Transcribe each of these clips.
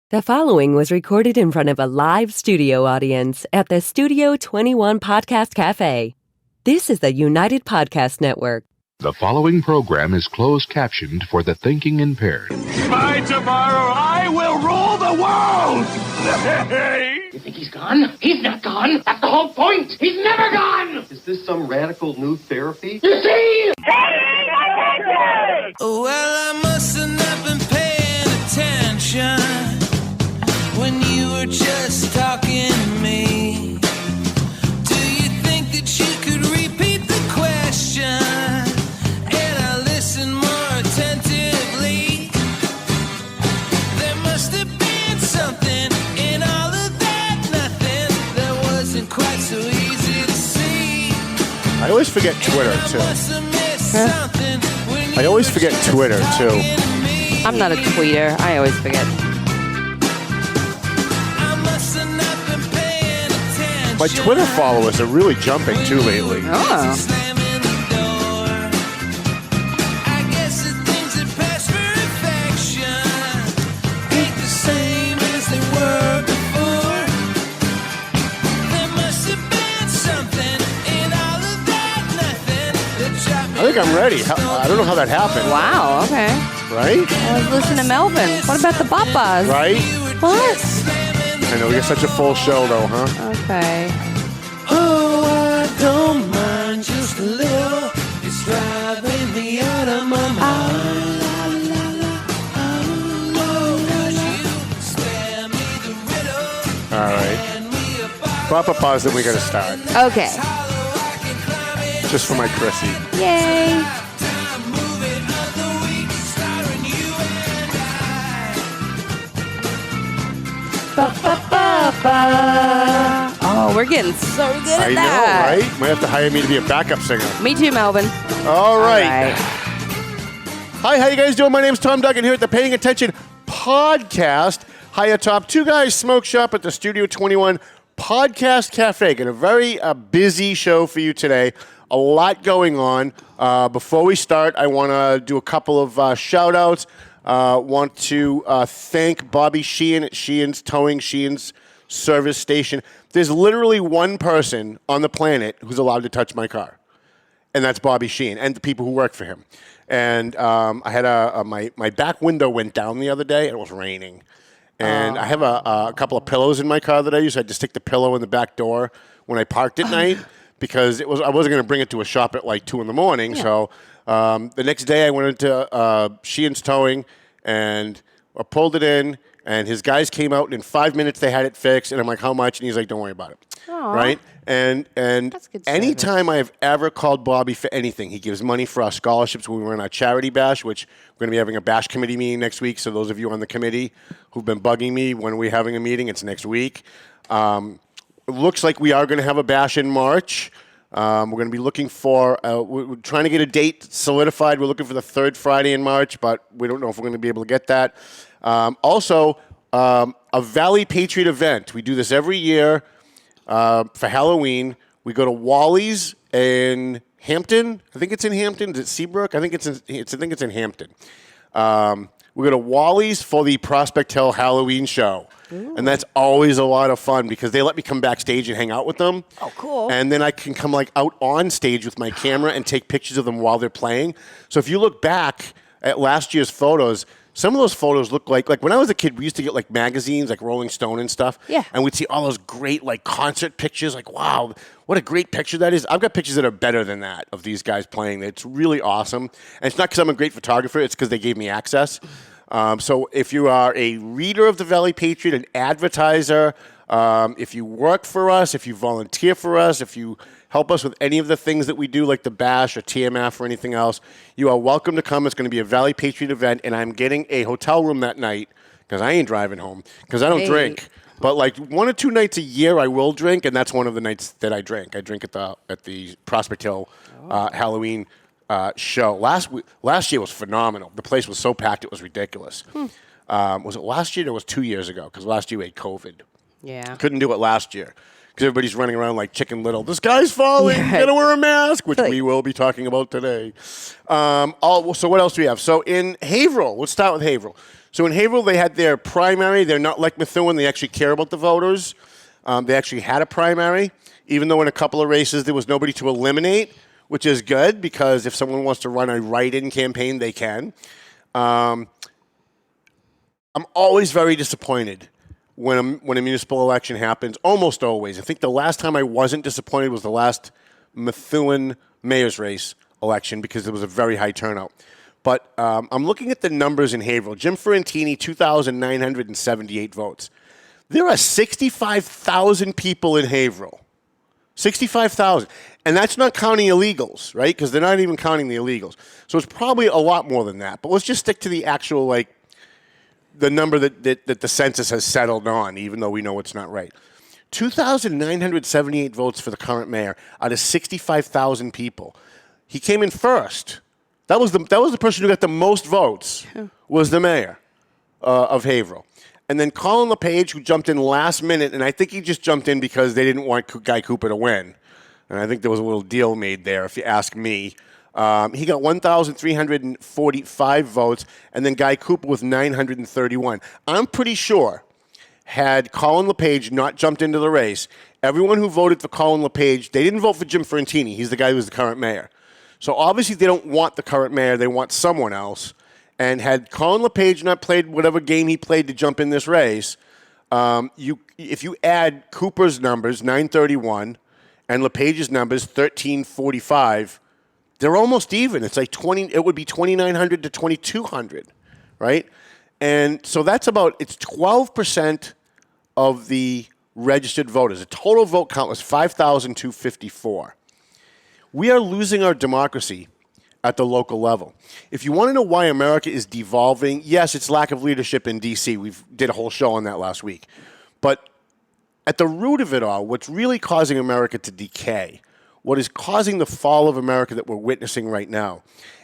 The following was recorded in front of a live studio audience at the Studio 21 Podcast Cafe. This is the United Podcast Network. The following program is closed captioned for the thinking impaired. By tomorrow, I will rule the world! You think he's gone? He's not gone. That's the whole point. He's never gone. Is this some radical new therapy? You see? Well, I must have not been paying attention when you were just talking to me. Do you think that you could repeat the question? And I listened more attentively. There must have been something in all of that nothing that wasn't quite so easy to see. I always forget Twitter, too. I always forget Twitter, too. I'm not a tweeter. I always forget. My Twitter followers are really jumping, too, lately. Oh. I think I'm ready. I don't know how that happened. Wow, okay. Right? I was listening to Melvin. What about the Papas? Right? What? I know, we got such a full show, though, huh? Okay. Oh, I don't mind just a little. It's driving me out of my mind. All right. Papa pause, then we got to start. Okay. Just for my Chrissy. Yay. Oh, we're getting so good at I that. know, right? Might have to hire me to be a backup singer. Me too, Melvin. All right. Hi, how you guys doing? My name's Tom Duggan here at the Paying Attention Podcast. Hi atop Two Guys Smoke Shop at the Studio 21 Podcast Cafe. Got a very busy show for you today. A lot going on. Before we start, I want to do a couple of shout-outs. Want to thank Bobby Sheehan at Sheehan's Towing, Sheehan's Service Station. There's literally one person on the planet who's allowed to touch my car, and that's Bobby Sheehan and the people who work for him. And I had my back window went down the other day, and it was raining. And I have a couple of pillows in my car that I use. I had to stick the pillow in the back door when I parked at night because I wasn't going to bring it to a shop at like 2 in the morning. Yeah. So the next day I went into Sheehan's Towing and I pulled it in, and his guys came out, and in 5 minutes they had it fixed. And I'm like, how much? And he's like, don't worry about it. Aww. Right? And anytime I have ever called Bobby for anything, he gives money for our scholarships when we run our charity bash, which we're going to be having a bash committee meeting next week. So those of you on the committee who've been bugging me, when are we having a meeting? It's next week. It looks like we are going to have a bash in March. We're going to be looking for, we're trying to get a date solidified. We're looking for the third Friday in March, but we don't know if we're going to be able to get that. Also, a Valley Patriot event. We do this every year for Halloween. We go to Wally's in Hampton. I think it's in Hampton. Is it Seabrook? I think it's in Hampton. We go to Wally's for the Prospect Hill Halloween show. Ooh. And that's always a lot of fun because they let me come backstage and hang out with them. Oh, cool. And then I can come like out on stage with my camera and take pictures of them while they're playing. So if you look back at last year's photos, some of those photos look like when I was a kid, we used to get like magazines like Rolling Stone and stuff. Yeah. And we'd see all those great like concert pictures. Like, wow, what a great picture that is. I've got pictures that are better than that of these guys playing. It's really awesome. And it's not because I'm a great photographer. It's because they gave me access. So if you are a reader of the Valley Patriot, an advertiser, if you work for us, if you volunteer for us, if you help us with any of the things that we do, like the Bash or TMF or anything else, you are welcome to come. It's going to be a Valley Patriot event, and I'm getting a hotel room that night because I ain't driving home because I don't drink. But like 1 or 2 nights a year, I will drink, and that's one of the nights that I drink. I drink at the Prospect Hill Halloween show. Last year was phenomenal. The place was so packed, it was ridiculous. Was it last year or was 2 years ago? Because last year we had COVID. Yeah. Couldn't do it last year because everybody's running around like Chicken Little. The sky's falling. You gotta wear a mask, which we will be talking about today. So what else do we have? So in Haverhill, let's start with Haverhill. So in Haverhill, they had their primary. They're not like Methuen. They actually care about the voters. They actually had a primary, even though in a couple of races there was nobody to eliminate, which is good because if someone wants to run a write-in campaign, they can. I'm always very disappointed when a municipal election happens, almost always. I think the last time I wasn't disappointed was the last Methuen mayor's race election because there was a very high turnout. But I'm looking at the numbers in Haverhill. Jim Ferrantini, 2,978 votes. There are 65,000 people in Haverhill. 65,000. And that's not counting illegals, right? Because they're not even counting the illegals. So it's probably a lot more than that. But let's just stick to the actual, the number that the census has settled on, even though we know it's not right. 2,978 votes for the current mayor out of 65,000 people. He came in first. That was the person who got the most votes, was the mayor of Haverhill. And then Colin LePage, who jumped in last minute, and I think he just jumped in because they didn't want Guy Cooper to win. And I think there was a little deal made there, if you ask me. He got 1,345 votes, and then Guy Cooper with 931. I'm pretty sure, had Colin LePage not jumped into the race, everyone who voted for Colin LePage, they didn't vote for Jim Ferrantini. He's the guy who's the current mayor. So obviously they don't want the current mayor. They want someone else. And had Colin LePage not played whatever game he played to jump in this race, if you add Cooper's numbers, 931, and LePage's numbers, 1345, they're almost even. It's like 20. It would be 2,900 to 2,200, right? And so it's 12% of the registered voters. The total vote count was 5,254. We are losing our democracy at the local level. If you want to know why America is devolving, yes, it's lack of leadership in D.C. We did a whole show on that last week. But at the root of it all, what's really causing America to decay, what is causing the fall of America that we're witnessing right now,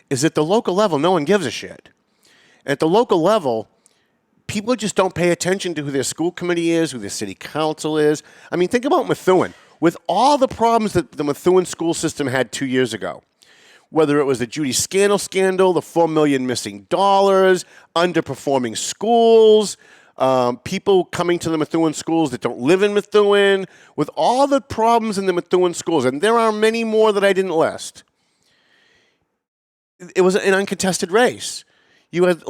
is at the local level, no one gives a shit. At the local level, people just don't pay attention to who their school committee is, who their city council is. I mean, think about Methuen. With all the problems that the Methuen school system had 2 years ago, whether it was the Judy scandal, the $4 million missing dollars, underperforming schools, people coming to the Methuen schools that don't live in Methuen, with all the problems in the Methuen schools, and there are many more that I didn't list. It was an uncontested race. You had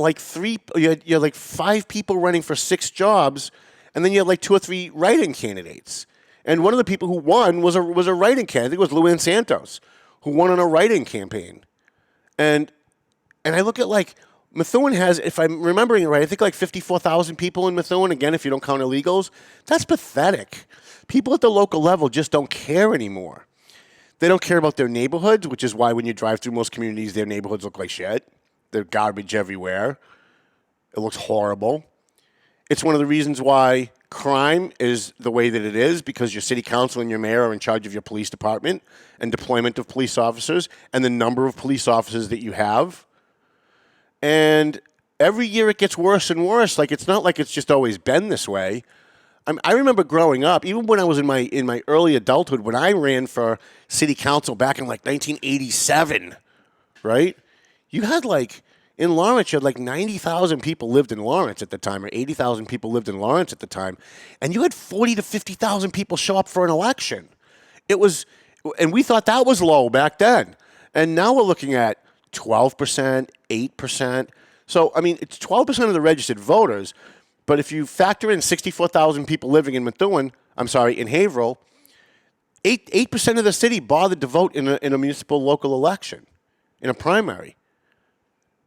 you had 5 people running for 6 jobs, and then you had 2 or 3 write-in candidates. And one of the people who won was a write-in candidate. I think it was Luann Santos, who won on a write-in campaign. And I look at Methuen has, if I'm remembering it right, I think 54,000 people in Methuen. Again, if you don't count illegals, that's pathetic. People at the local level just don't care anymore. They don't care about their neighborhoods, which is why when you drive through most communities, their neighborhoods look like shit. There's garbage everywhere. It looks horrible. It's one of the reasons why crime is the way that it is, because your city council and your mayor are in charge of your police department and deployment of police officers and the number of police officers that you have. And every year it gets worse and worse. It's not like it's just always been this way. I remember growing up, even when I was in my early adulthood, when I ran for city council back in 1987, right? You had in Lawrence, you had 90,000 people lived in Lawrence at the time, or 80,000 people lived in Lawrence at the time, and you had 40 to 50,000 people show up for an election. And we thought that was low back then. And now we're looking at 12%, 8%. So, I mean, it's 12% of the registered voters, but if you factor in 64,000 people living in in Haverhill, 8% of the city bothered to vote in a municipal local election, in a primary.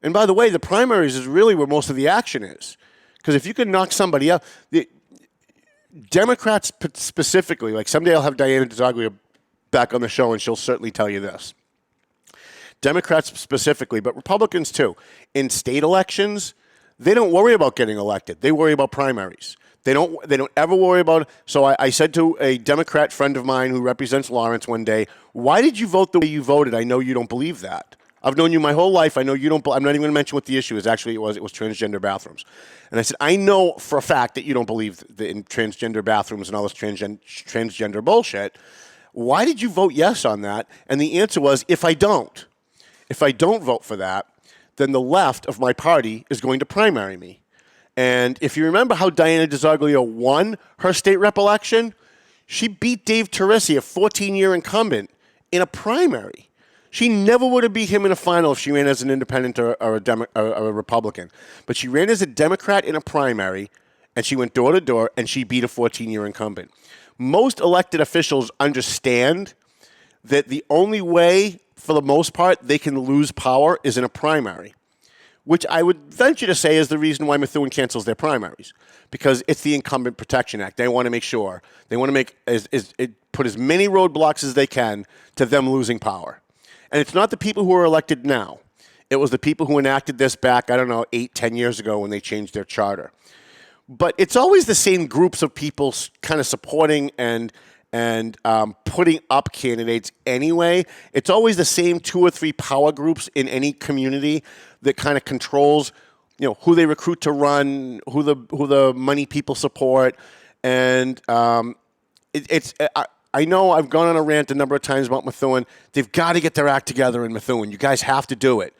And by the way, the primaries is really where most of the action is. Because if you can knock somebody out, the Democrats specifically, someday I'll have Diana DeZoglia back on the show and she'll certainly tell you this. Democrats specifically, but Republicans too, in state elections, they don't worry about getting elected. They worry about primaries. They don't ever worry about it. So I said to a Democrat friend of mine who represents Lawrence one day, why did you vote the way you voted? I know you don't believe that. I've known you my whole life. I know you don't. I'm not even going to mention what the issue is. Actually, it was transgender bathrooms. And I said, I know for a fact that you don't believe in transgender bathrooms and all this transgender bullshit. Why did you vote yes on that? And the answer was, if I don't vote for that, then the left of my party is going to primary me. And if you remember how Diana DiZoglio won her state rep election, she beat Dave Teresi, a 14-year incumbent, in a primary. She never would have beat him in a final if she ran as an independent or a Republican. But she ran as a Democrat in a primary, and she went door to door, and she beat a 14-year incumbent. Most elected officials understand that the only way, for the most part, they can lose power is in a primary, which I would venture to say is the reason why Methuen cancels their primaries, because it's the Incumbent Protection Act. They want to make sure. They want to put as many roadblocks as they can to them losing power. And it's not the people who are elected now. It was the people who enacted this back, 8-10 years ago when they changed their charter. But it's always the same groups of people kind of supporting and putting up candidates anyway. It's always the same 2 or 3 power groups in any community that kind of controls, who they recruit to run, who the money people support, and I know I've gone on a rant a number of times about Methuen. They've got to get their act together in Methuen. You guys have to do it.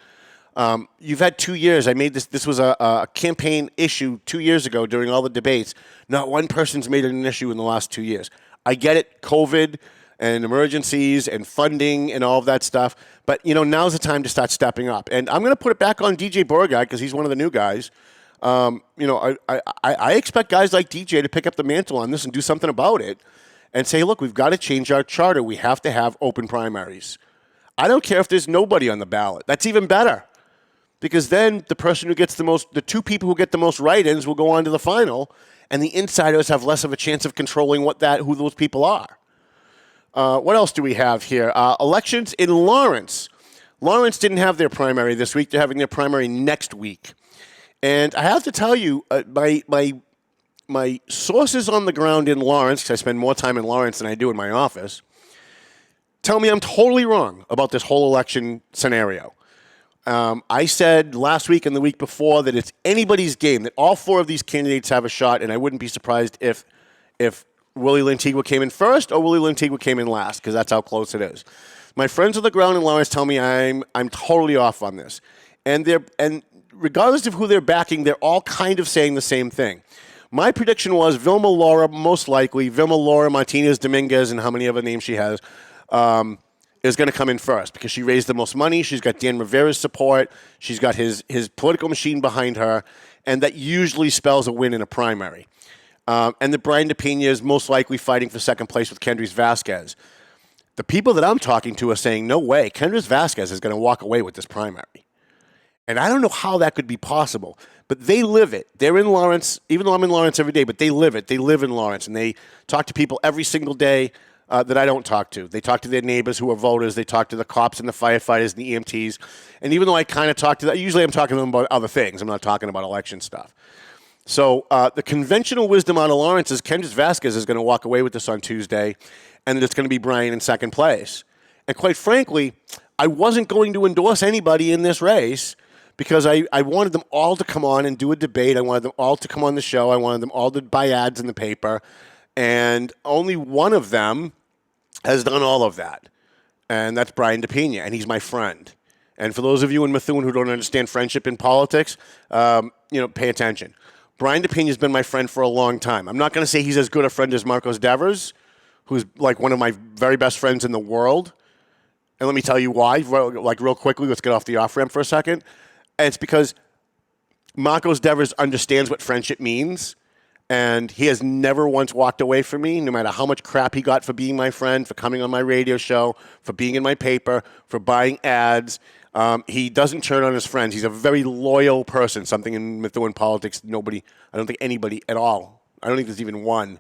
You've had 2 years. I made this. This was a campaign issue 2 years ago during all the debates. Not one person's made it an issue in the last 2 years. I get it, COVID and emergencies and funding and all of that stuff. But, now's the time to start stepping up. And I'm going to put it back on DJ Beauregard because he's one of the new guys. I expect guys like DJ to pick up the mantle on this and do something about it and say, look, we've got to change our charter. We have to have open primaries. I don't care if there's nobody on the ballot. That's even better. Because then the person who gets the 2 people who get the most write-ins will go on to the final, and the insiders have less of a chance of controlling who those people are. What else do we have here? Elections in Lawrence. Lawrence didn't have their primary this week. They're having their primary next week. And I have to tell you, my sources on the ground in Lawrence, because I spend more time in Lawrence than I do in my office, tell me I'm totally wrong about this whole election scenario. I said last week and the week before that it's anybody's game, that all 4 of these candidates have a shot, and I wouldn't be surprised if Willie Lantigua came in first or Willie Lantigua came in last, because that's how close it is. My friends on the ground in Lawrence tell me I'm totally off on this. And regardless of who they're backing, they're all kind of saying the same thing. My prediction was Vilma Laura, most likely, Vilma Laura Martinez Dominguez, and how many other names she has, is going to come in first because she raised the most money. She's got Dan Rivera's support. She's got his political machine behind her, and that usually spells a win in a primary. And that Brian DePena is most likely fighting for second place with Kendrys Vasquez. The people that I'm talking to are saying, no way, Kendrys Vasquez is going to walk away with this primary. And I don't know how that could be possible, but they live it. They're in Lawrence, even though I'm in Lawrence every day, but they live it. They live in Lawrence, and they talk to people every single day that I don't talk to. They talk to their neighbors who are voters. They talk to the cops and the firefighters and the EMTs. And even though I kind of talk to them, usually I'm talking to them about other things. I'm not talking about election stuff. So the conventional wisdom out of Lawrence is Kendrys Vasquez is going to walk away with this on Tuesday, and it's going to be Brian in second place. And quite frankly, I wasn't going to endorse anybody in this race because I wanted them all to come on and do a debate. I wanted them all to come on the show. I wanted them all to buy ads in the paper. And only one of them has done all of that, and that's Brian DePena, and he's my friend. And for those of you in Methuen who don't understand friendship in politics, pay attention. Brian DePena has been my friend for a long time. I'm not going to say he's as good a friend as Marcos Devers, who's like one of my very best friends in the world. And let me tell you why, real quickly. Let's get off the off-ramp for a second. And it's because Marcos Devers understands what friendship means. And he has never once walked away from me, no matter how much crap he got for being my friend, for coming on my radio show, for being in my paper, for buying ads. He doesn't turn on his friends. He's a very loyal person, something in Methuen politics I don't think anybody at all, I don't think there's even one,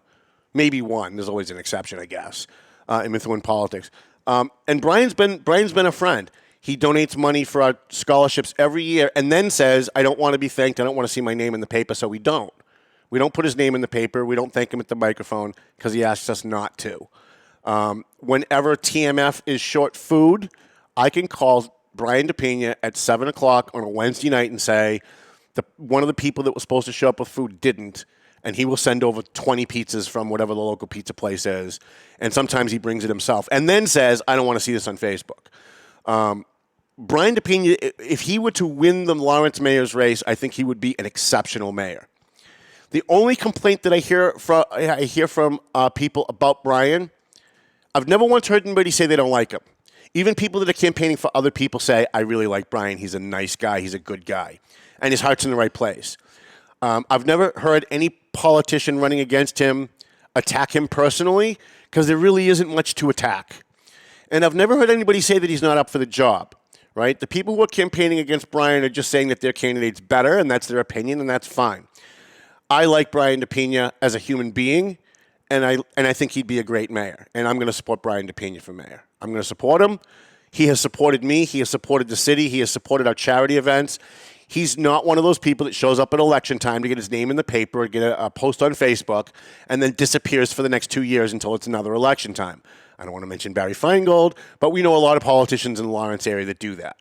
maybe one, there's always an exception, I guess, in Methuen politics. And Brian's been a friend. He donates money for our scholarships every year and then says, I don't want to be thanked, I don't want to see my name in the paper, so we don't. We don't put his name in the paper. We don't thank him at the microphone because he asks us not to. Whenever TMF is short food, I can call Brian DePina at 7 o'clock on a Wednesday night and say one of the people that was supposed to show up with food didn't, and he will send over 20 pizzas from whatever the local pizza place is, and sometimes he brings it himself, and then says, I don't want to see this on Facebook. Brian DePina, if he were to win the Lawrence mayor's race, I think he would be an exceptional mayor. The only complaint that I hear from people about Brian, I've never once heard anybody say they don't like him. Even people that are campaigning for other people say, I really like Brian. He's a nice guy. He's a good guy. And his heart's in the right place. I've never heard any politician running against him attack him personally because there really isn't much to attack. And I've never heard anybody say that he's not up for the job, right? The people who are campaigning against Brian are just saying that their candidate's better, and that's their opinion, and that's fine. I like Brian DePina as a human being, and I think he'd be a great mayor. And I'm going to support Brian DePina for mayor. I'm going to support him. He has supported me. He has supported the city. He has supported our charity events. He's not one of those people that shows up at election time to get his name in the paper or get a post on Facebook and then disappears for the next 2 years until it's another election time. I don't want to mention Barry Feingold, but we know a lot of politicians in the Lawrence area that do that.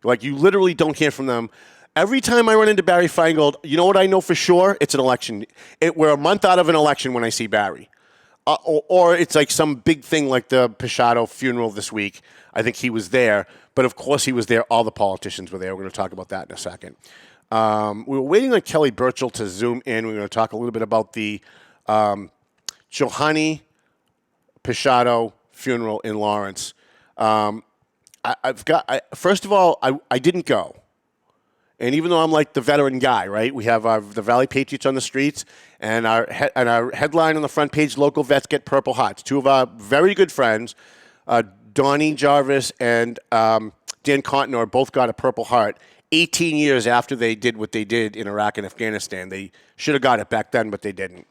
Like, you literally don't hear from them. Every time I run into Barry Feingold, you know what I know for sure? It's an election. We're a month out of an election when I see Barry. Or it's like some big thing like the Pichardo funeral this week. I think he was there. But, of course, he was there. All the politicians were there. We're going to talk about that in a second. We were waiting on Kelly Birchall to zoom in. We're going to talk a little bit about the Johanny Pichardo funeral in Lawrence. First of all, I didn't go. And even though I'm like the veteran guy, right? We have the Valley Patriots on the streets, and our headline on the front page, local vets get Purple Hearts. Two of our very good friends, Donnie Jarvis and Dan Contnor, both got a Purple Heart 18 years after they did what they did in Iraq and Afghanistan. They should have got it back then, but they didn't.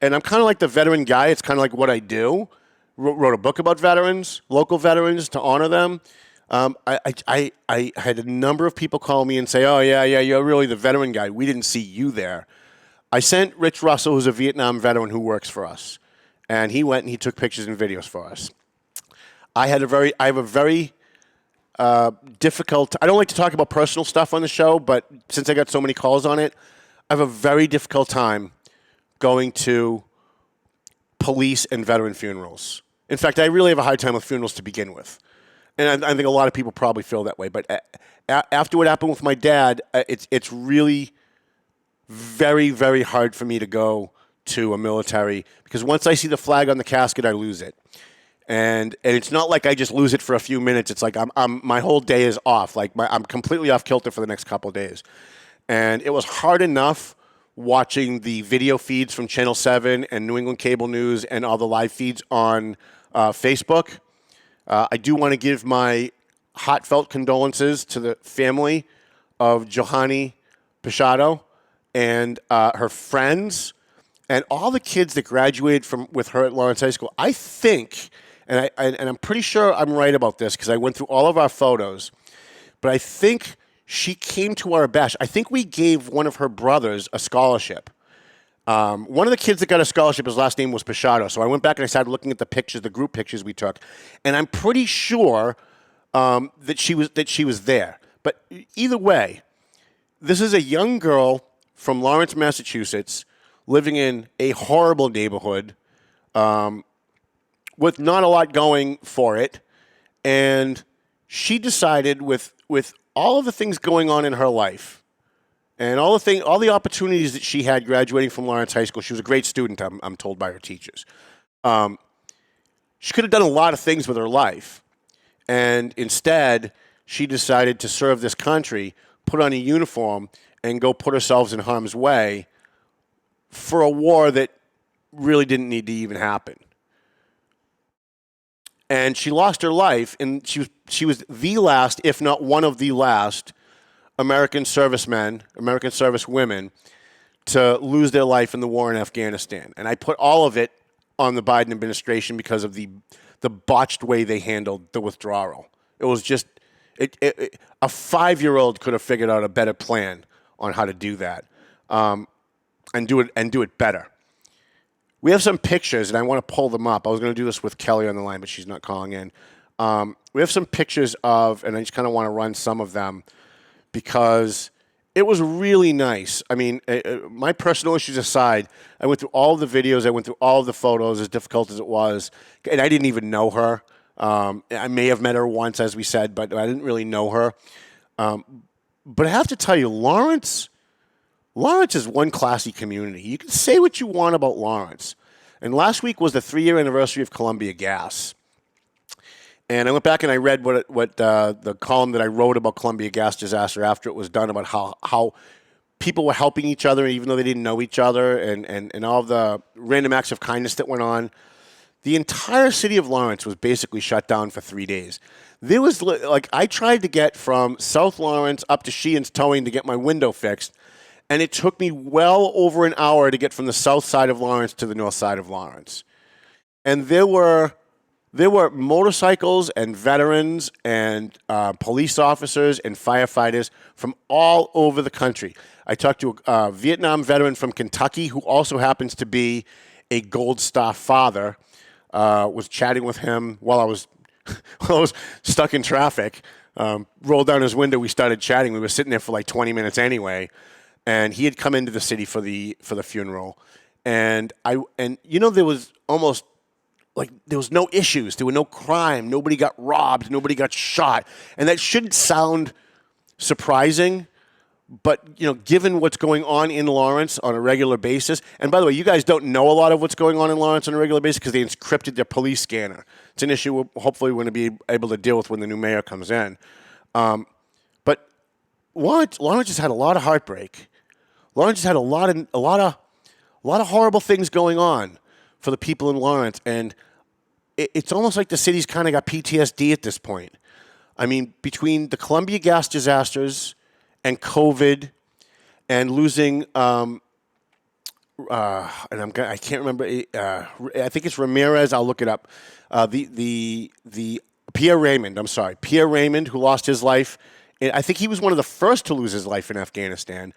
And I'm kind of like the veteran guy. It's kind of like what I do. Wrote a book about veterans, local veterans, to honor them. I had a number of people call me and say, oh, yeah, you're really the veteran guy. We didn't see you there. I sent Rich Russell, who's a Vietnam veteran who works for us, and he went and he took pictures and videos for us. I have a very difficult, I don't like to talk about personal stuff on the show, but since I got so many calls on it, I have a very difficult time going to police and veteran funerals. In fact, I really have a hard time with funerals to begin with. And I think a lot of people probably feel that way. But after what happened with my dad, it's really very, very hard for me to go to a military because once I see the flag on the casket, I lose it. And it's not like I just lose it for a few minutes. It's like my whole day is off. Like I'm completely off kilter for the next couple of days. And it was hard enough watching the video feeds from Channel 7 and New England Cable News and all the live feeds on Facebook. I do want to give my heartfelt condolences to the family of Johanny Pichardo and her friends and all the kids that graduated with her at Lawrence High School. I think, and I'm pretty sure I'm right about this because I went through all of our photos, but I think she came to our bash. I think we gave one of her brothers a scholarship. One of the kids that got a scholarship, his last name was Pichardo. So I went back and I started looking at the pictures, the group pictures we took, and I'm pretty sure that she was there. But either way, this is a young girl from Lawrence, Massachusetts, living in a horrible neighborhood with not a lot going for it, and she decided with all of the things going on in her life. And all the opportunities that she had graduating from Lawrence High School, she was a great student, I'm told by her teachers. She could have done a lot of things with her life. And instead, she decided to serve this country, put on a uniform, and go put herself in harm's way for a war that really didn't need to even happen. And she lost her life, and she was the last, if not one of the last, American servicemen, American servicewomen to lose their life in the war in Afghanistan. And I put all of it on the Biden administration because of the botched way they handled the withdrawal. It was just a 5-year-old could have figured out a better plan on how to do that and do it better. We have some pictures, and I want to pull them up. I was going to do this with Kelly on the line, but she's not calling in. We have some pictures of, and I just kind of want to run some of them because it was really nice. I mean, my personal issues aside, I went through all the videos, I went through all the photos, as difficult as it was, and I didn't even know her. I may have met her once, as we said, but I didn't really know her. But I have to tell you, Lawrence is one classy community. You can say what you want about Lawrence. And last week was the 3-year anniversary of Columbia Gas. And I went back and I read what the column that I wrote about Columbia Gas disaster after it was done, about how people were helping each other even though they didn't know each other, and all the random acts of kindness that went on. The entire city of Lawrence was basically shut down for 3 days. There was, I tried to get from South Lawrence up to Sheehan's Towing to get my window fixed, and it took me well over an hour to get from the south side of Lawrence to the north side of Lawrence. And there were motorcycles and veterans and police officers and firefighters from all over the country. I talked to a Vietnam veteran from Kentucky who also happens to be a Gold Star father. Was chatting with him while I was stuck in traffic. Rolled down his window. We started chatting. We were sitting there for like 20 minutes anyway, and he had come into the city for the funeral. And there was almost like there was no issues. There were no crime. Nobody got robbed. Nobody got shot. And that shouldn't sound surprising, but, given what's going on in Lawrence on a regular basis, and by the way, you guys don't know a lot of what's going on in Lawrence on a regular basis because they encrypted their police scanner. It's an issue hopefully we're going to be able to deal with when the new mayor comes in. But Lawrence has had a lot of heartbreak. Lawrence has had a lot of horrible things going on for the people in Lawrence, and it's almost like the city's kind of got PTSD at this point. I mean, between the Columbia Gas disasters and COVID, and losing, I can't remember. I think it's Ramirez. I'll look it up. The Pierre Raymond. I'm sorry, Pierre Raymond, who lost his life. I think he was one of the first to lose his life in Afghanistan.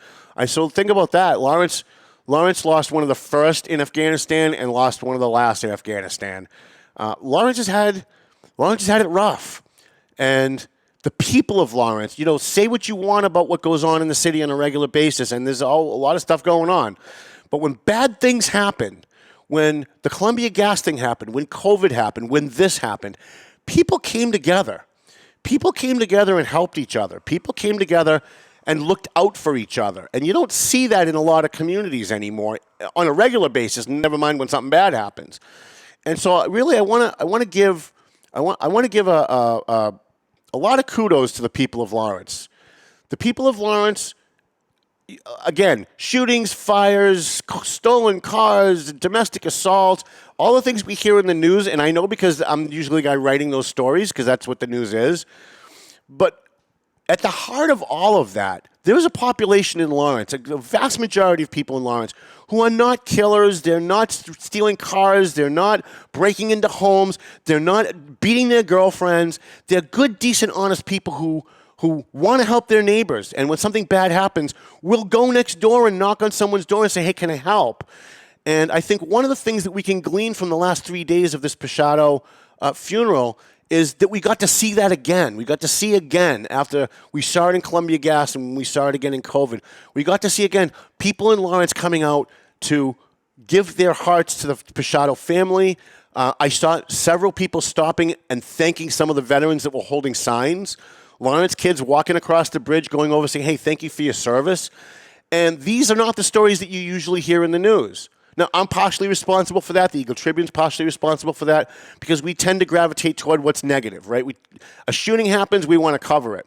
So think about that. Lawrence lost one of the first in Afghanistan and lost one of the last in Afghanistan. Lawrence has had it rough, and the people of Lawrence, say what you want about what goes on in the city on a regular basis, and there's a lot of stuff going on. But when bad things happen, when the Columbia Gas thing happened, when COVID happened, when this happened, people came together. People came together and helped each other. People came together and looked out for each other. And you don't see that in a lot of communities anymore on a regular basis, never mind when something bad happens. And so really I want to give a lot of kudos to the people of Lawrence. The people of Lawrence, again, shootings, fires, stolen cars, domestic assault, all the things we hear in the news, and I know because I'm usually the guy writing those stories because that's what the news is. But at the heart of all of that, there is a population in Lawrence, a vast majority of people in Lawrence, who are not killers. They're not stealing cars. They're not breaking into homes. They're not beating their girlfriends. They're good, decent, honest people who want to help their neighbors. And when something bad happens, will go next door and knock on someone's door and say, hey, can I help? And I think one of the things that we can glean from the last 3 days of this Pichardo funeral is that we got to see that again. We got to see again after we saw it in Columbia Gas and we saw it again in COVID. We got to see again people in Lawrence coming out to give their hearts to the Pichardo family. I saw several people stopping and thanking some of the veterans that were holding signs. Lawrence kids walking across the bridge, going over saying, hey, thank you for your service. And these are not the stories that you usually hear in the news. Now, I'm partially responsible for that. The Eagle Tribune's partially responsible for that because we tend to gravitate toward what's negative, right? A shooting happens, we want to cover it.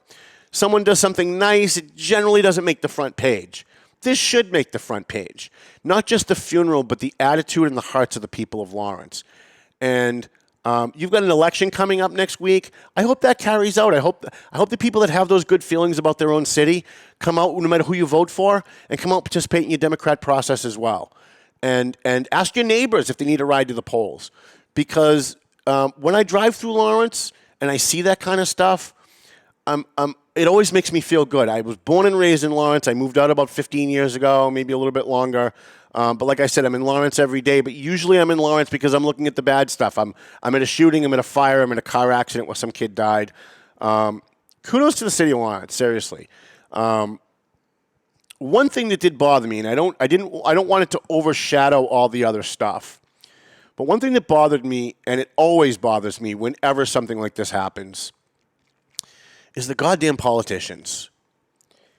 Someone does something nice, it generally doesn't make the front page. This should make the front page. Not just the funeral, but the attitude and the hearts of the people of Lawrence. And you've got an election coming up next week. I hope that carries out. I hope the people that have those good feelings about their own city come out, no matter who you vote for, and come out and participate in your Democrat process as well. And ask your neighbors if they need a ride to the polls. Because when I drive through Lawrence and I see that kind of stuff, it always makes me feel good. I was born and raised in Lawrence. I moved out about 15 years ago, maybe a little bit longer. But like I said, I'm in Lawrence every day. But usually I'm in Lawrence because I'm looking at the bad stuff. I'm at a shooting. I'm at a fire. I'm in a car accident where some kid died. Kudos to the city of Lawrence. Seriously. One thing that did bother me, and I don't want it to overshadow all the other stuff. But one thing that bothered me, and it always bothers me whenever something like this happens, is the goddamn politicians.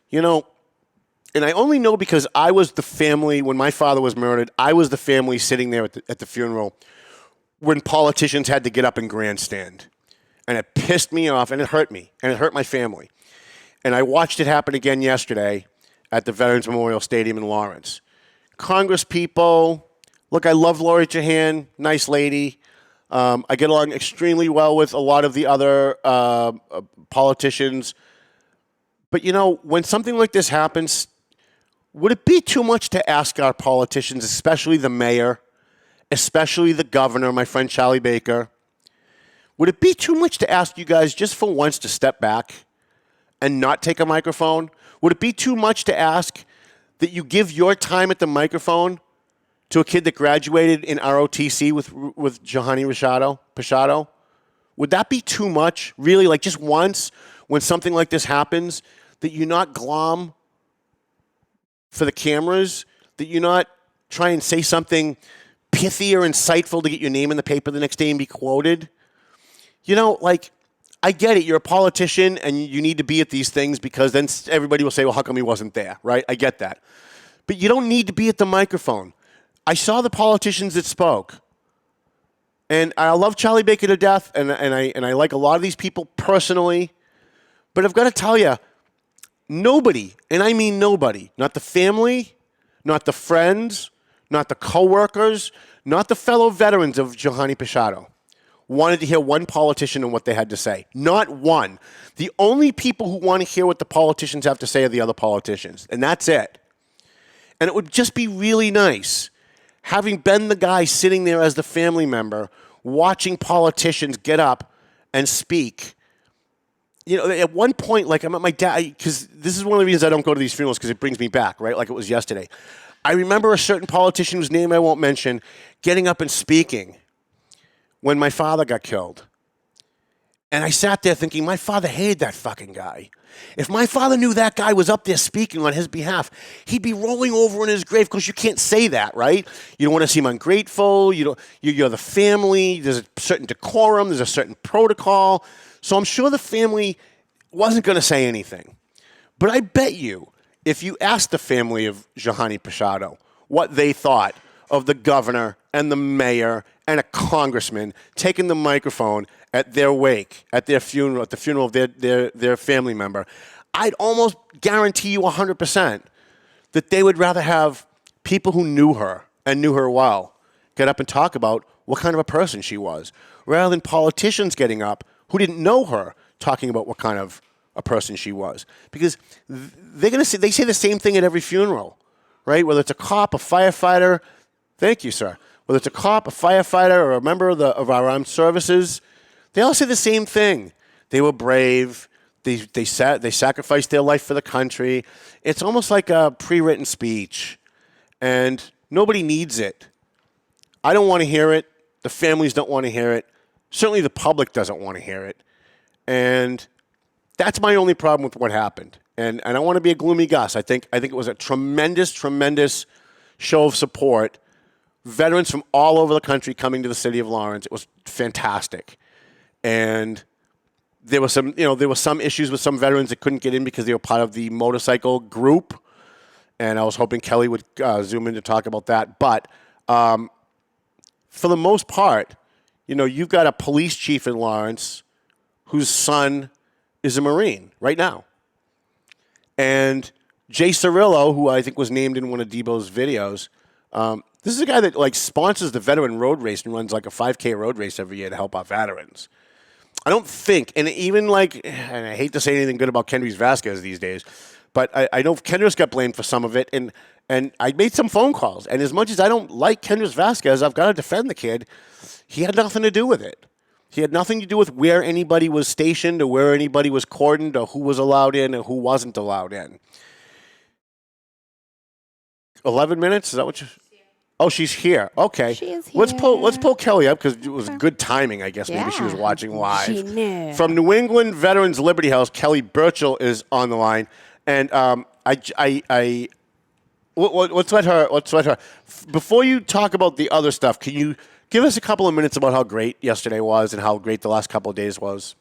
You know, and I only know because I was the family, when my father was murdered, I was the family sitting there at the funeral when politicians had to get up and grandstand. And it pissed me off, and it hurt me, and it hurt my family. And I watched it happen again yesterday at the Veterans Memorial Stadium in Lawrence. Congress people, look, I love Lori Jahan, nice lady. I get along extremely well with a lot of the other politicians. But, you know, when something like this happens, would it be too much to ask our politicians, especially the mayor, especially the governor, my friend Charlie Baker, would it be too much to ask you guys just for once to step back and not take a microphone? Would it be too much to ask that you give your time at the microphone to a kid that graduated in ROTC with Johanny Rosario Pichardo? Would that be too much? Really, like just once when something like this happens, that you not glom for the cameras, that you not try and say something pithy or insightful to get your name in the paper the next day and be quoted? You know, like, I get it. You're a politician and you need to be at these things because then everybody will say, well, how come he wasn't there, right? I get that. But you don't need to be at the microphone. I saw the politicians that spoke. And I love Charlie Baker to death, and I like a lot of these people personally. But I've got to tell you, nobody, and I mean nobody, not the family, not the friends, not the coworkers, not the fellow veterans of Johanny Pichardo, wanted to hear one politician and what they had to say. Not one. The only people who want to hear what the politicians have to say are the other politicians, and that's it. And it would just be really nice, having been the guy sitting there as the family member, watching politicians get up and speak. You know, at one point, like I'm at my dad, because this is one of the reasons I don't go to these funerals, because it brings me back, right? Like it was yesterday. I remember a certain politician whose name I won't mention getting up and speaking when my father got killed. And I sat there thinking, my father hated that fucking guy. If my father knew that guy was up there speaking on his behalf, he'd be rolling over in his grave, because you can't say that, right? You don't want to seem ungrateful. You're the family. There's a certain decorum. There's a certain protocol. So I'm sure the family wasn't going to say anything. But I bet you, if you asked the family of Johanny Pichardo what they thought of the governor and the mayor and a congressman taking the microphone at their wake, at their funeral, at the funeral of their family member, I'd almost guarantee you 100% that they would rather have people who knew her and knew her well get up and talk about what kind of a person she was, rather than politicians getting up who didn't know her talking about what kind of a person she was. Because they say the same thing at every funeral, right? Whether it's a cop, a firefighter. Thank you, sir. Whether it's a cop, a firefighter, or a member of our armed services, they all say the same thing. They were brave. They sacrificed their life for the country. It's almost like a pre-written speech, and nobody needs it. I don't want to hear it. The families don't want to hear it. Certainly the public doesn't want to hear it. And that's my only problem with what happened. And I don't want to be a gloomy Gus. I think it was a tremendous, tremendous show of support. Veterans from all over the country coming to the city of Lawrence. It was fantastic. And there were some issues with some veterans that couldn't get in because they were part of the motorcycle group. And I was hoping Kelly would zoom in to talk about that. But for the most part, you know, you've got a police chief in Lawrence whose son is a Marine right now. And Jay Cirillo, who I think was named in one of Debo's videos, this is a guy that like sponsors the veteran road race and runs like a 5K road race every year to help out veterans. I don't think, and even like, and I hate to say anything good about Kendrys Vasquez these days, but I know Kendrys got blamed for some of it, and I made some phone calls. And as much as I don't like Kendrys Vasquez, I've got to defend the kid. He had nothing to do with it. He had nothing to do with where anybody was stationed or where anybody was cordoned or who was allowed in or who wasn't allowed in. 11 minutes? Is that what you... Oh, she's here. Okay. She is Let's pull here. Kelly up because it was good timing, I guess. Maybe she was Yeah. watching live. She knew. From New England Veterans Liberty House, Kelly Birchall is on the line. And let's let her. Before you talk about the other stuff, can you give us a couple of minutes about how great yesterday was and how great the last couple of days was?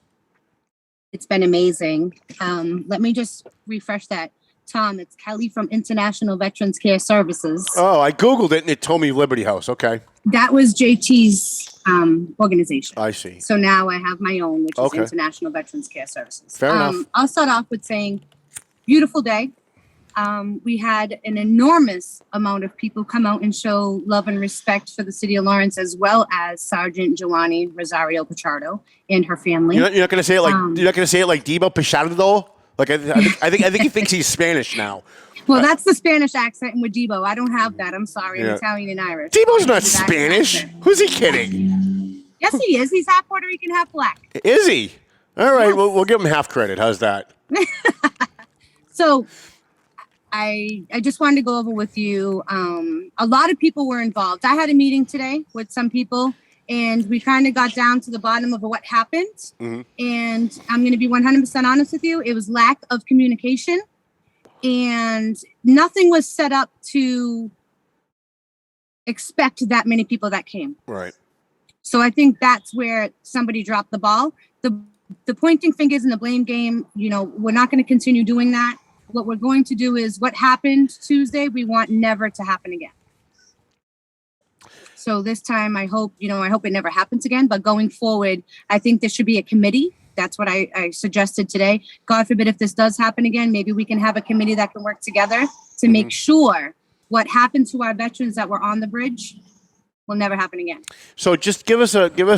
It's been amazing. Let me just refresh that. Tom, it's Kelly from International Veterans Care Services. Oh, I Googled it and it told me Liberty House. Okay. That was JT's organization. I see. So now I have my own, which is Okay. International Veterans Care Services. Fair enough. I'll start off with saying, beautiful day. We had an enormous amount of people come out and show love and respect for the city of Lawrence, as well as Sergeant Johanny Rosario Pichardo and her family. You're not going to say it like you're not going to say it like Debo Pichardo. Like I think he thinks he's Spanish now. Well, that's the Spanish accent with Debo. I don't have that. I'm sorry. Yeah. I'm Italian and Irish. Debo's not That Spanish. accent. Who's he kidding? Yes, he is. He's half Puerto Rican, half black. Is he? All right, Yes. we'll give him half credit. How's that? So I just wanted to go over with you. A lot of people were involved. I had a meeting today with some people, and we kind of got down to the bottom of what happened. Mm-hmm. And I'm going to be 100% honest with you. It was lack of communication, and nothing was set up to expect that many people that came. Right. So I think that's where somebody dropped the ball. The pointing fingers and the blame game, we're not going to continue doing that. What we're going to do is what happened Tuesday, we want never to happen again. So this time, I hope it never happens again. But going forward, I think there should be a committee. That's what I suggested today. God forbid if this does happen again, maybe we can have a committee that can work together to make sure what happened to our veterans that were on the bridge will never happen again. So just give us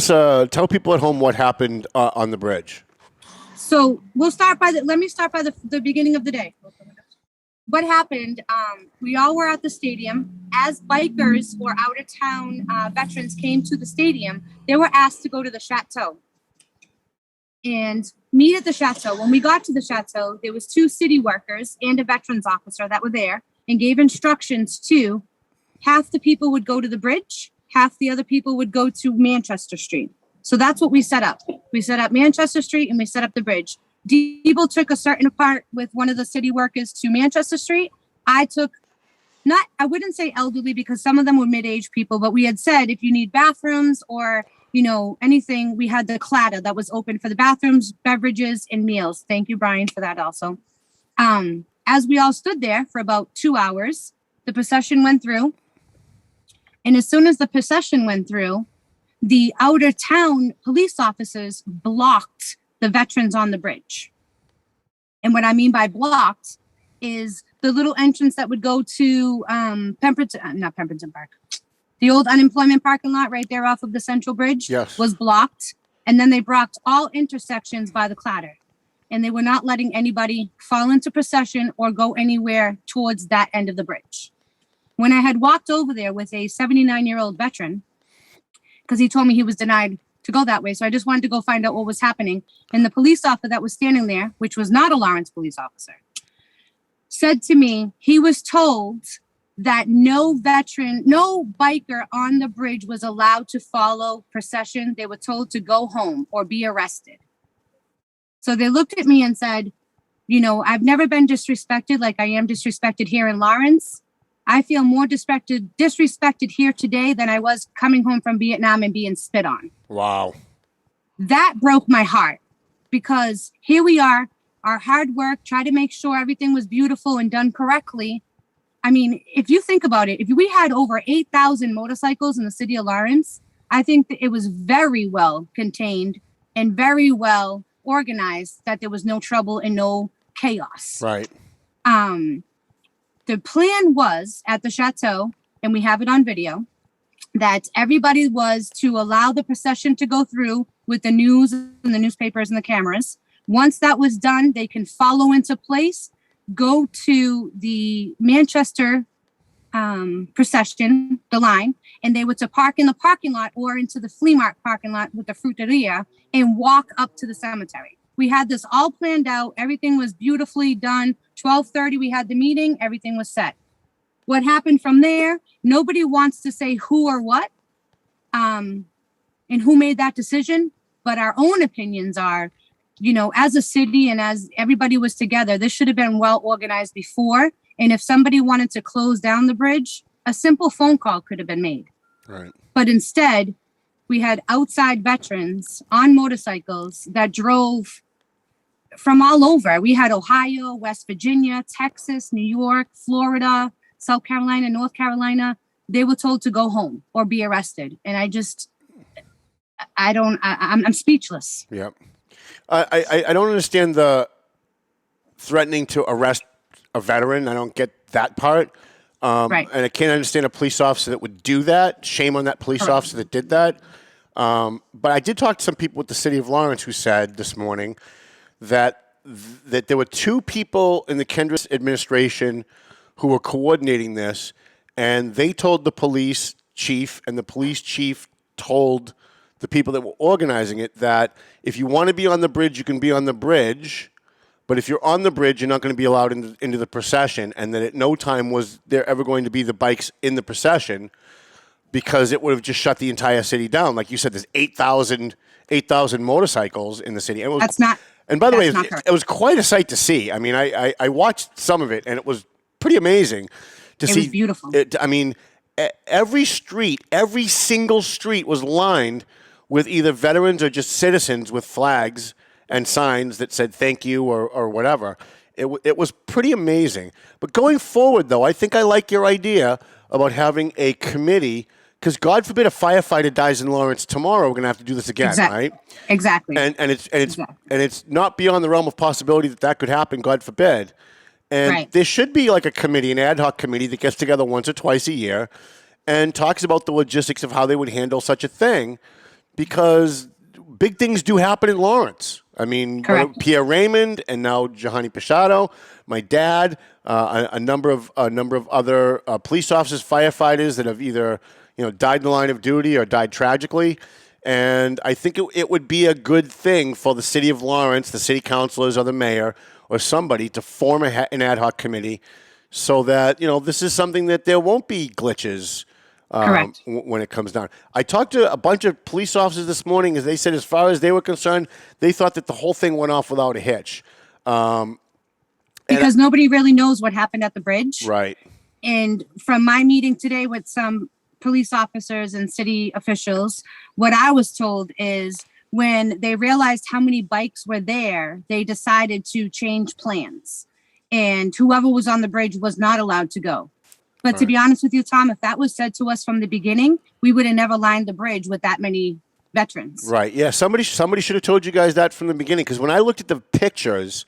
tell people at home what happened on the bridge. So let me start by the beginning of the day. What happened, we all were at the stadium. As bikers or out-of-town veterans came to the stadium, they were asked to go to the chateau and meet at the chateau. When we got to the chateau, there was 2 city workers and a veterans officer that were there and gave instructions to half the people would go to the bridge, half the other people would go to Manchester Street. So that's what we set up. We set up Manchester Street and we set up the bridge. Deeble took a certain part with one of the city workers to Manchester Street. I wouldn't say elderly because some of them were mid-aged people, but we had said if you need bathrooms or, anything, we had the Claddagh that was open for the bathrooms, beverages, and meals. Thank you, Brian, for that also. As we all stood there for about 2 hours, the procession went through. And as soon as the procession went through, the outer town police officers blocked the veterans on the bridge. And what I mean by blocked is the little entrance that would go to not Pemberton Park. The old unemployment parking lot right there off of the Central Bridge was blocked. And then they blocked all intersections by the Claddagh. And they were not letting anybody fall into procession or go anywhere towards that end of the bridge. When I had walked over there with a 79-year-old veteran, because he told me he was denied to go that way. So I just wanted to go find out what was happening. And the police officer that was standing there, which was not a Lawrence police officer, said to me, he was told that no biker on the bridge was allowed to follow procession. They were told to go home or be arrested. So they looked at me and said, I've never been disrespected like I am disrespected here in Lawrence. I feel more disrespected here today than I was coming home from Vietnam and being spit on. Wow. That broke my heart because here we are, our hard work, try to make sure everything was beautiful and done correctly. I mean, if you think about it, if we had over 8,000 motorcycles in the city of Lawrence, I think that it was very well contained and very well organized that there was no trouble and no chaos. Right. The plan was at the chateau, and we have it on video, that everybody was to allow the procession to go through with the news and the newspapers and the cameras. Once that was done, they can follow into place, go to the Manchester procession, the line, and they were to park in the parking lot or into the flea market parking lot with the fruteria and walk up to the cemetery. We had this all planned out. Everything was beautifully done. 12:30, we had the meeting. Everything was set. what happened from there, nobody wants to say who or what, and who made that decision. But our own opinions are, as a city and as everybody was together, this should have been well organized before. And if somebody wanted to close down the bridge, a simple phone call could have been made. Right. But instead, we had outside veterans on motorcycles that drove from all over. We had Ohio, West Virginia, Texas, New York, Florida, South Carolina, North Carolina. They were told to go home or be arrested. And I'm speechless. Yep. I don't understand the threatening to arrest a veteran. I don't get that part. Right. And I can't understand a police officer that would do that. Shame on that police officer that did that. But I did talk to some people with the city of Lawrence who said this morning that there were two people in the Kendrick administration who were coordinating this, and they told the police chief, and the police chief told the people that were organizing it that if you want to be on the bridge, you can be on the bridge, but if you're on the bridge, you're not going to be allowed into the procession, and that at no time was there ever going to be the bikes in the procession because it would have just shut the entire city down. Like you said, there's 8,000 motorcycles in the city. And and by the way, it was quite a sight to see. I mean, I watched some of it, and it was pretty amazing to see. It was beautiful. Every street, every single street was lined with either veterans or just citizens with flags and signs that said thank you or whatever. It was pretty amazing. But going forward, though, I think I like your idea about having a committee, because God forbid a firefighter dies in Lawrence tomorrow, we're going to have to do this again, right? Exactly. And it's not beyond the realm of possibility that could happen, God forbid. And there should be like a committee, an ad hoc committee that gets together once or twice a year and talks about the logistics of how they would handle such a thing, because big things do happen in Lawrence. I mean, Pierre Raymond and now Johanny Pichardo, my dad, a number of other police officers, firefighters that have either died in the line of duty or died tragically. And I think it would be a good thing for the city of Lawrence, the city councilors or the mayor or somebody to form an ad hoc committee so that, this is something that there won't be glitches when it comes down. I talked to a bunch of police officers this morning, as they said, as far as they were concerned, they thought that the whole thing went off without a hitch. Because nobody really knows what happened at the bridge. Right. And from my meeting today with some police officers and city officials, what I was told is when they realized how many bikes were there, they decided to change plans. And whoever was on the bridge was not allowed to go. But to be honest with you, Tom, if that was said to us from the beginning, we would have never lined the bridge with that many veterans. Right. Yeah. Somebody should have told you guys that from the beginning. Because when I looked at the pictures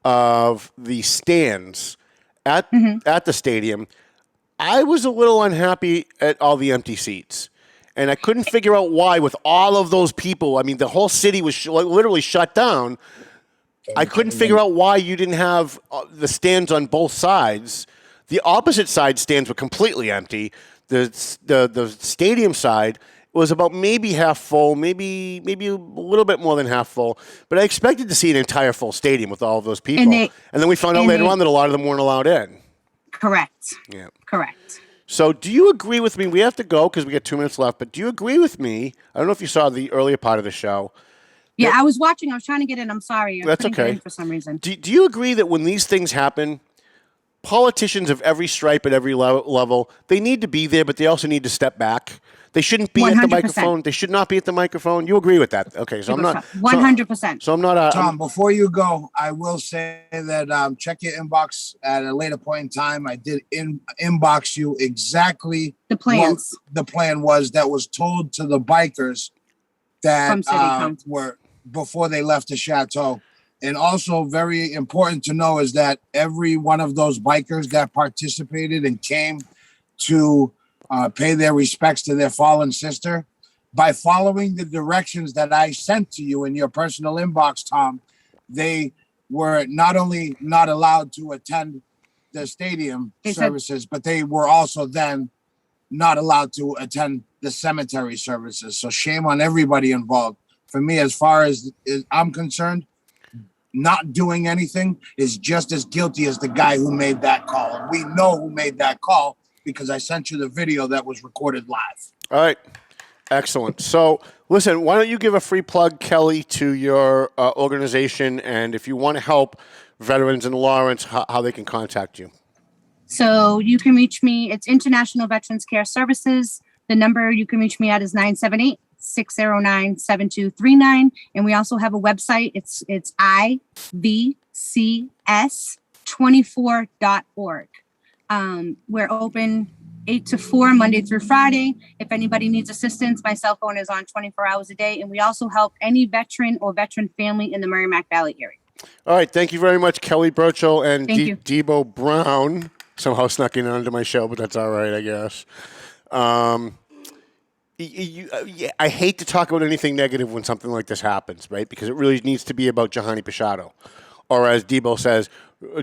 of the stands at the stadium, I was a little unhappy at all the empty seats. And I couldn't figure out why, with all of those people. I mean, the whole city was literally shut down. I couldn't figure out why you didn't have the stands on both sides. The opposite side stands were completely empty. The stadium side was about maybe half full, maybe a little bit more than half full. But I expected to see an entire full stadium with all of those people. And then we found out later on that a lot of them weren't allowed in. Correct. Yeah. Correct. So do you agree with me? We have to go because we got 2 minutes left. But do you agree with me? I don't know if you saw the earlier part of the show. Yeah, I was watching. I was trying to get in. I'm sorry. That's okay. Get in for some reason. Do you agree that when these things happen, politicians of every stripe at every level, they need to be there, but they also need to step back? They shouldn't be 100%. At the microphone. They should not be at the microphone. You agree with that? Okay, so I'm not 100%. So I'm not. Tom, before you go, I will say that check your inbox at a later point in time. I did inbox you exactly the plans. What the plan was that was told to the bikers that were before they left the chateau. And also very important to know is that every one of those bikers that participated and came to pay their respects to their fallen sister, by following the directions that I sent to you in your personal inbox, Tom, they were not only not allowed to attend the stadium services, but they were also then not allowed to attend the cemetery services. So shame on everybody involved. For me, as far as I'm concerned, not doing anything is just as guilty as the guy who made that call. And we know who made that call because I sent you the video that was recorded live. All right. Excellent. So, listen, why don't you give a free plug, Kelly, to your organization, and if you want to help veterans in Lawrence, how they can contact you. So you can reach me. It's International Veterans Care Services. The number you can reach me at is 978-609-7239. And we also have a website. It's ivcs24.org. We're open 8 to 4, Monday through Friday. If anybody needs assistance, my cell phone is on 24 hours a day. And we also help any veteran or veteran family in the Merrimack Valley area. All right. Thank you very much, Kelly Birchall and Debo Brown. Somehow snuck in onto my show, but that's all right, I guess. I hate to talk about anything negative when something like this happens, right? Because it really needs to be about Johanny Pichardo. Or as Debo says,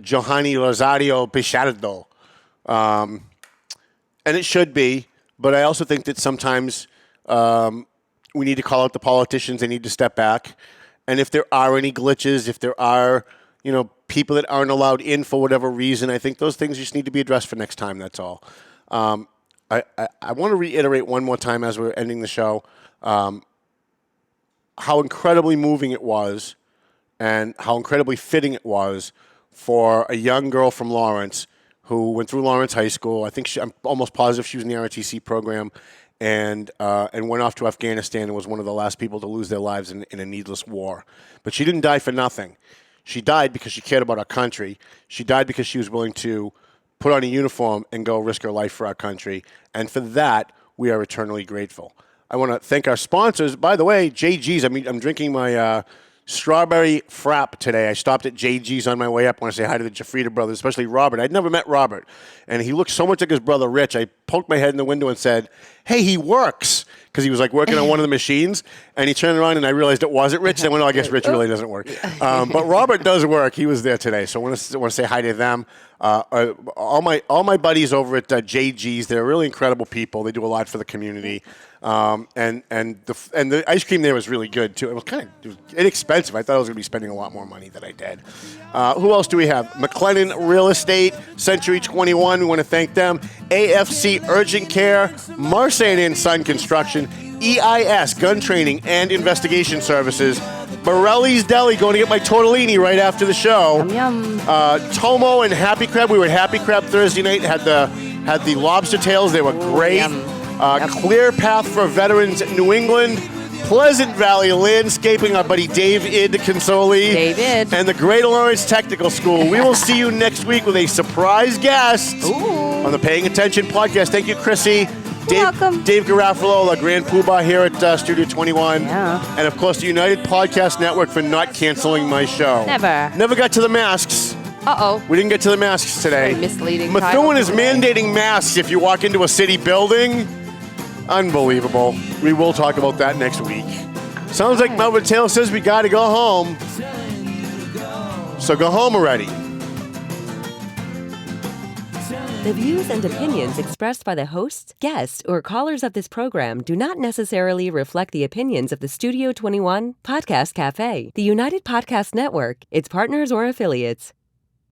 Johanny Rosario Pichardo. And it should be, but I also think that sometimes we need to call out the politicians. They need to step back. And if there are any glitches, if there are, people that aren't allowed in for whatever reason, I think those things just need to be addressed for next time, that's all. I want to reiterate one more time as we're ending the show how incredibly moving it was and how incredibly fitting it was for a young girl from Lawrence who went through Lawrence High School. I'm almost positive she was in the ROTC program and went off to Afghanistan and was one of the last people to lose their lives in a needless war. But she didn't die for nothing. She died because she cared about our country. She died because she was willing to put on a uniform and go risk her life for our country. And for that, we are eternally grateful. I want to thank our sponsors. By the way, JG's, I'm drinking my strawberry frap today. I stopped at JG's on my way up. I want to say hi to the Jafrida brothers, especially Robert. I'd never met Robert, and he looked so much like his brother Rich. I poked my head in the window and said, "Hey, he works," because he was like working on one of the machines, and he turned around and I realized it wasn't Rich. And I went, "Oh, I guess Rich really doesn't work." But Robert does work. He was there today, so I want to say hi to them. All my buddies over at JG's, they're really incredible people. They do a lot for the community. And the ice cream there was really good too. It was inexpensive. I thought I was going to be spending a lot more money than I did. Who else do we have? McLennan Real Estate, Century 21. We want to thank them. AFC Urgent Care, Marseille & Son Construction, EIS Gun Training and Investigation Services. Borelli's Deli, going to get my tortellini right after the show. Yum. Tomo and Happy Crab. We were at Happy Crab Thursday night. Had the lobster tails. They were great. Yum. Clear Path for Veterans New England. Pleasant Valley Landscaping, our buddy David Consoli. David. And the Greater Lawrence Technical School. We will see you next week with a surprise guest on the Paying Attention podcast. Thank you, Chrissy. Welcome. Dave Garofalo, the Grand Poobah here at Studio 21. Yeah. And, of course, the United Podcast Network for not canceling my show. Never got to the masks. Uh-oh. We didn't get to the masks today. Very misleading. Methuen is mandating masks if you walk into a city building. Unbelievable. We will talk about that next week. Sounds like Melvin Taylor says we got to go home. So go home already. The views and opinions expressed by the hosts, guests, or callers of this program do not necessarily reflect the opinions of the Studio 21 Podcast Cafe, the United Podcast Network, its partners, or affiliates.